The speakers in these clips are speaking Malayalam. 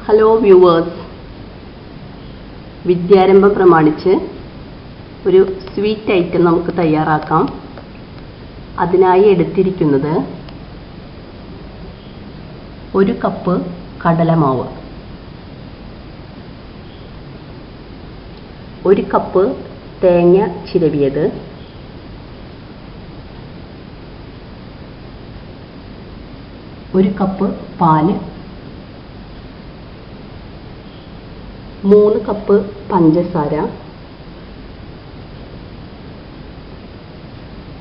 ഹലോ വ്യൂവേഴ്സ്, വിദ്യാരംഭം പ്രമാണിച്ച് ഒരു സ്വീറ്റ് ഐറ്റം നമുക്ക് തയ്യാറാക്കാം. അതിനായി എടുത്തിരിക്കുന്നത് 1 കപ്പ് കടലമാവ്, 1 കപ്പ് തേങ്ങ ചിരവിയത്, 1 കപ്പ് പാല്, 3 കപ്പ് പഞ്ചസാര,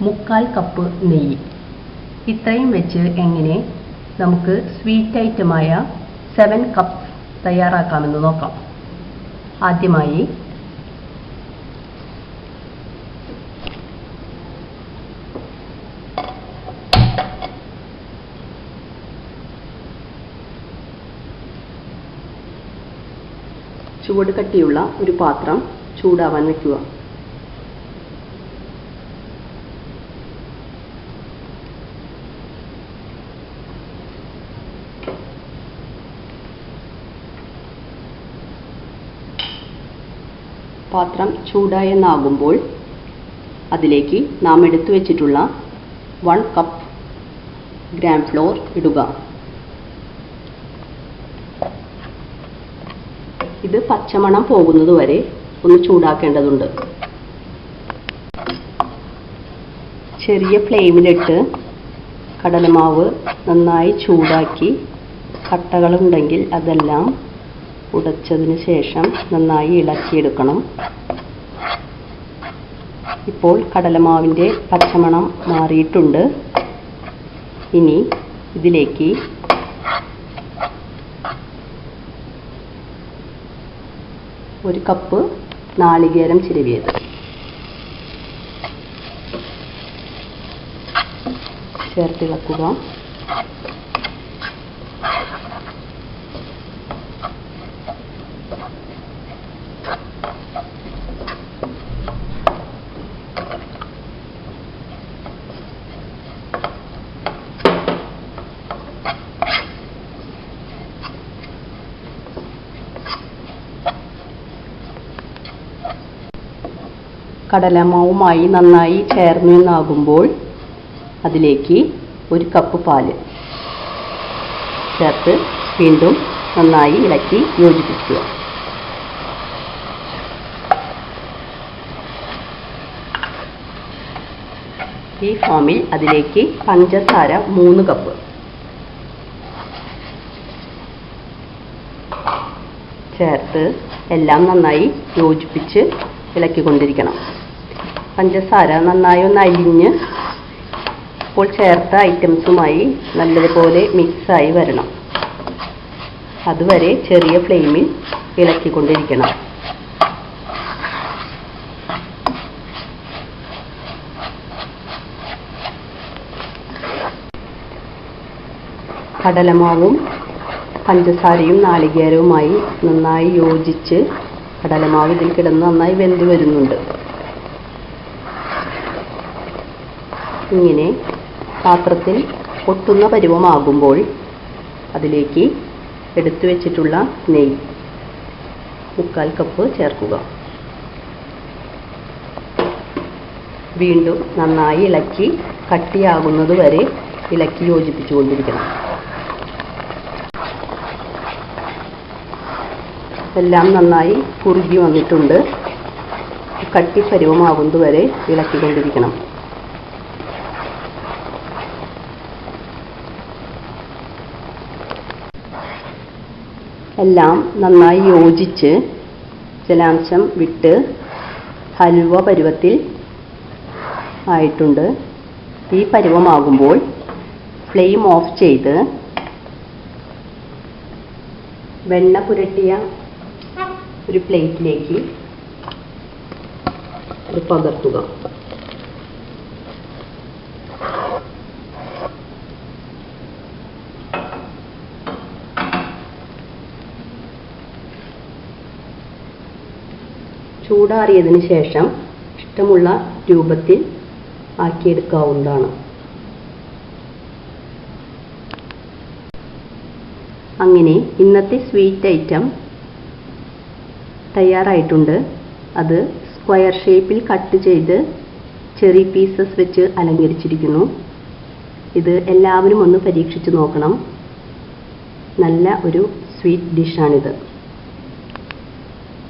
1/4 കപ്പ് നെയ്യ്. ഇത്രയും വെച്ച് എങ്ങനെ നമുക്ക് സ്വീറ്റ് ഐറ്റമായ 7 കപ്സ് തയ്യാറാക്കാമെന്ന് നോക്കാം. ആദ്യമായി ചുവട് കട്ടിയുള്ള ഒരു പാത്രം ചൂടാവാൻ വയ്ക്കുക. പാത്രം ചൂടായെന്നാകുമ്പോൾ അതിലേക്ക് നാം എടുത്തു വെച്ചിട്ടുള്ള 1 കപ്പ് ഗ്രാം ഫ്ലോർ ഇടുക. ഇത് പച്ചമണം പോകുന്നത് വരെ ഒന്ന് ചൂടാക്കേണ്ടതുണ്ട്. ചെറിയ ഫ്ലെയിമിലിട്ട് കടലമാവ് നന്നായി ചൂടാക്കി കട്ടകളുണ്ടെങ്കിൽ അതെല്ലാം ഉടച്ചതിന് ശേഷം നന്നായി ഇളക്കിയെടുക്കണം. ഇപ്പോൾ കടലമാവിൻ്റെ പച്ചമണം മാറിയിട്ടുണ്ട്. ഇനി ഇതിലേക്ക് 1 കപ്പ് നാളികേരം ചിരവിയത് ചേർത്തിളക്കുക. കടലമാവുമായി നന്നായി ചേർന്നെന്നാകുമ്പോൾ അതിലേക്ക് 1 കപ്പ് പാല് ചേർത്ത് വീണ്ടും നന്നായി ഇളക്കി യോജിപ്പിക്കുക. ഈ ഫോമിൽ അതിലേക്ക് പഞ്ചസാര 3 കപ്പ് ചേർത്ത് എല്ലാം നന്നായി യോജിപ്പിച്ച് ഇളക്കിക്കൊണ്ടിരിക്കണം. പഞ്ചസാര നന്നായി ഒന്ന് അലിഞ്ഞ് ഇപ്പോൾ ചേർത്ത ഐറ്റംസുമായി നല്ലതുപോലെ മിക്സായി വരണം. അതുവരെ ചെറിയ ഫ്ലെയിമിൽ ഇളക്കിക്കൊണ്ടിരിക്കണം. കടലമാവും പഞ്ചസാരയും നാളികേരവുമായി നന്നായി യോജിച്ച് കടലമാവ് ഇതിൽ കിടന്ന് നന്നായി വെന്ത് വരുന്നുണ്ട്. ഇങ്ങനെ പാത്രത്തിൽ ഒട്ടുന്ന പരുവമാകുമ്പോൾ അതിലേക്ക് എടുത്തു വെച്ചിട്ടുള്ള നെയ്യ് 1/4 കപ്പ് ചേർക്കുക. വീണ്ടും നന്നായി ഇളക്കി കട്ടിയാകുന്നത് വരെ ഇളക്കി യോജിപ്പിച്ചുകൊണ്ടിരിക്കണം. എല്ലാം നന്നായി കുറുകി വന്നിട്ടുണ്ട്. കട്ടി പരുവമാകുന്നത് വരെ ഇളക്കിക്കൊണ്ടിരിക്കണം. എല്ലാം നന്നായി യോജിച്ച് ജലാംശം വിട്ട് ഹൽവ പരുവത്തിൽ ആയിട്ടുണ്ട്. ഈ പരുവമാകുമ്പോൾ ഫ്ലെയിം ഓഫ് ചെയ്ത് വെണ്ണ പുരട്ടിയ ഒരു പ്ലേറ്റിലേക്ക് അത് പകർത്തുക. ചൂടാറിയതിന് ശേഷം ഇഷ്ടമുള്ള രൂപത്തിൽ ആക്കിയെടുക്കാവുന്നതാണ്. അങ്ങനെ ഇന്നത്തെ സ്വീറ്റ് ഐറ്റം തയ്യാറായിട്ടുണ്ട്. അത് സ്ക്വയർ ഷേപ്പിൽ കട്ട് ചെയ്ത് ചെറി പീസസ് വെച്ച് അലങ്കരിച്ചിരിക്കുന്നു. ഇത് എല്ലാവരും ഒന്ന് പരീക്ഷിച്ച് നോക്കണം. നല്ല ഒരു സ്വീറ്റ് ഡിഷാണിത്.